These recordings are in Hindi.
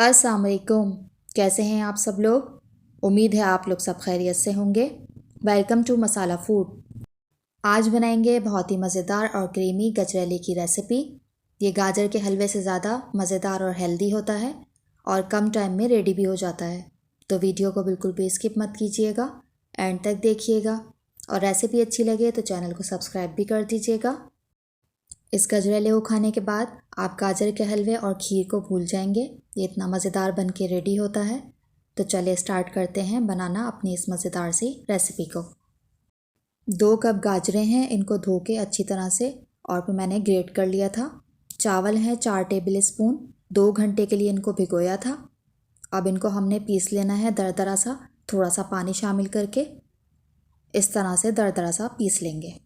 अस्सलाम वालेकुम। कैसे हैं आप सब लोग। उम्मीद है आप लोग सब खैरियत से होंगे। Welcome to masala food. आज बनाएंगे बहुत ही मज़ेदार और क्रीमी गजरेले की रेसिपी। ये गाजर के हलवे से ज़्यादा मज़ेदार और हेल्दी होता है और कम टाइम में रेडी भी हो जाता है। तो वीडियो को बिल्कुल भी स्किप मत कीजिएगा, एंड तक देखिएगा और रेसिपी अच्छी लगे तो चैनल को सब्सक्राइब भी कर दीजिएगा। इस गजरेले को खाने के बाद आप गाजर के हलवे और खीर को भूल जाएंगे। ये इतना मज़ेदार बन के रेडी होता है। तो चलिए स्टार्ट करते हैं बनाना अपनी इस मज़ेदार सी रेसिपी को। 2 कप गाजरें हैं, इनको धो के अच्छी तरह से और फिर मैंने ग्रेट कर लिया था। चावल हैं 4 टेबल स्पून, 2 घंटे के लिए इनको भिगोया था। अब इनको हमने पीस लेना है दरदरा सा, थोड़ा सा पानी शामिल करके इस तरह से दरदरा सा पीस लेंगे।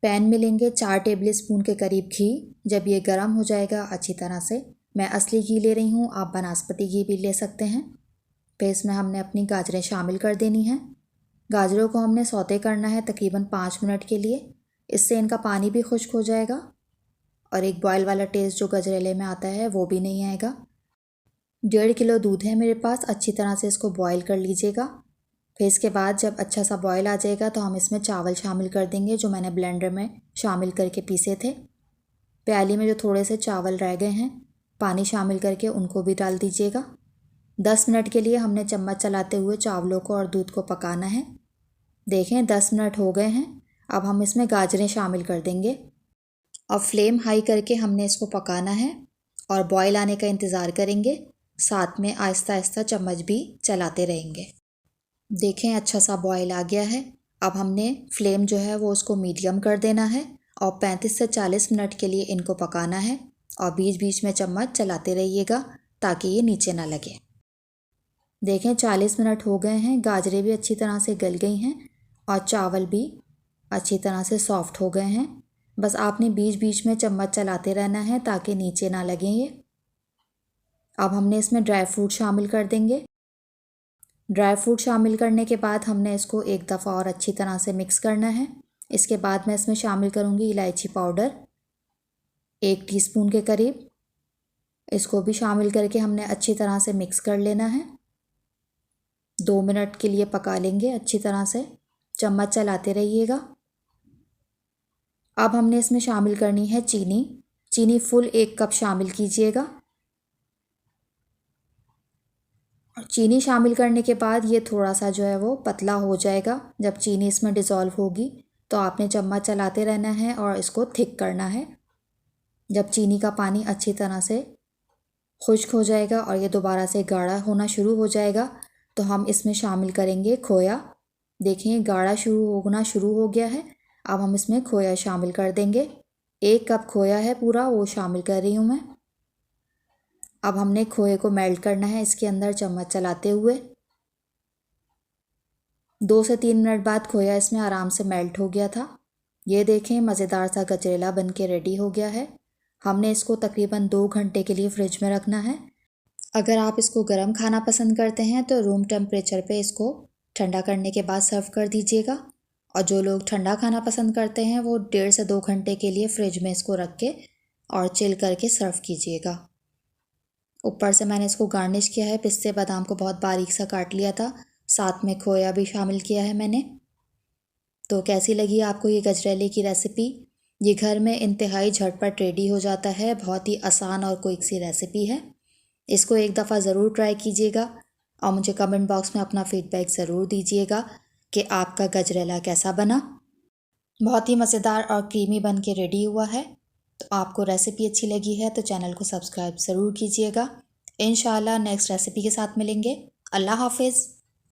पैन में लेंगे 4 टेबल स्पून के करीब घी। जब ये गर्म हो जाएगा अच्छी तरह से, मैं असली घी ले रही हूँ, आप बनास्पति घी भी ले सकते हैं। फिर इसमें हमने अपनी गाजरें शामिल कर देनी हैं। गाजरों को हमने सौते करना है तकरीबन 5 मिनट के लिए, इससे इनका पानी भी खुश्क हो जाएगा और एक बॉयल वाला टेस्ट जो गजरेले में आता है वो भी नहीं आएगा। 1.5 किलो दूध है मेरे पास, अच्छी तरह से इसको बॉयल कर लीजिएगा। फिर इसके बाद जब अच्छा सा बॉयल आ जाएगा तो हम इसमें चावल शामिल कर देंगे जो मैंने ब्लेंडर में शामिल करके पीसे थे। प्याली में जो थोड़े से चावल रह गए हैं, पानी शामिल करके उनको भी डाल दीजिएगा। 10 मिनट के लिए हमने चम्मच चलाते हुए चावलों को और दूध को पकाना है। देखें 10 मिनट हो गए हैं। अब हम इसमें गाजरें शामिल कर देंगे। अब फ्लेम हाई करके हमने इसको पकाना है और बॉयल आने का इंतज़ार करेंगे। साथ में आहिस्ता आहिस्ता चम्मच भी चलाते रहेंगे। देखें अच्छा सा बॉयल आ गया है। अब हमने फ्लेम जो है वो उसको मीडियम कर देना है और 35 से 40 मिनट के लिए इनको पकाना है और बीच बीच में चम्मच चलाते रहिएगा ताकि ये नीचे ना लगे। देखें 40 मिनट हो गए हैं, गाजरें भी अच्छी तरह से गल गई हैं और चावल भी अच्छी तरह से सॉफ्ट हो गए हैं। बस आपने बीच बीच में चम्मच चलाते रहना है ताकि नीचे ना लगें ये। अब हमने इसमें ड्राई फ्रूट शामिल कर देंगे। ड्राई फ्रूट शामिल करने के बाद हमने इसको एक दफ़ा और अच्छी तरह से मिक्स करना है। इसके बाद मैं इसमें शामिल करूँगी इलायची पाउडर 1 टीस्पून के करीब। इसको भी शामिल करके हमने अच्छी तरह से मिक्स कर लेना है। 2 मिनट के लिए पका लेंगे अच्छी तरह से, चम्मच चलाते रहिएगा। अब हमने इसमें शामिल करनी है चीनी फुल 1 कप शामिल कीजिएगा। चीनी शामिल करने के बाद ये थोड़ा सा जो है वो पतला हो जाएगा। जब चीनी इसमें डिज़ोल्व होगी तो आपने चम्मच चलाते रहना है और इसको थिक करना है। जब चीनी का पानी अच्छी तरह से खुश्क हो जाएगा और ये दोबारा से गाढ़ा होना शुरू हो जाएगा तो हम इसमें शामिल करेंगे खोया। देखें गाढ़ा होना शुरू हो गया है। अब हम इसमें खोया शामिल कर देंगे। 1 कप खोया है पूरा, वो शामिल कर रही हूँ मैं। अब हमने खोए को मेल्ट करना है इसके अंदर चम्मच चलाते हुए। 2 से 3 मिनट बाद खोया इसमें आराम से मेल्ट हो गया था। ये देखें मज़ेदार सा गजरेला बन के रेडी हो गया है। हमने इसको तकरीबन 2 घंटे के लिए फ्रिज में रखना है। अगर आप इसको गर्म खाना पसंद करते हैं तो रूम टेम्परेचर पे इसको ठंडा करने के बाद सर्व कर दीजिएगा, और जो लोग ठंडा खाना पसंद करते हैं वो 1.5 से 2 घंटे के लिए फ्रिज में इसको रख के और चिल करके सर्व कीजिएगा। ऊपर से मैंने इसको गार्निश किया है, पिस्ते बादाम को बहुत बारीक सा काट लिया था, साथ में खोया भी शामिल किया है मैंने। तो कैसी लगी आपको ये गजरेले की रेसिपी। ये घर में इंतहाई झटपट रेडी हो जाता है, बहुत ही आसान और क्विक सी रेसिपी है। इसको एक दफ़ा ज़रूर ट्राई कीजिएगा और मुझे कमेंट बॉक्स में अपना फीडबैक ज़रूर दीजिएगा कि आपका गजरेला कैसा बना। बहुत ही मज़ेदार और क्रीमी बन के रेडी हुआ है। तो आपको रेसिपी अच्छी लगी है तो चैनल को सब्सक्राइब ज़रूर कीजिएगा। इंशाल्लाह नेक्स्ट रेसिपी के साथ मिलेंगे। अल्लाह हाफिज़।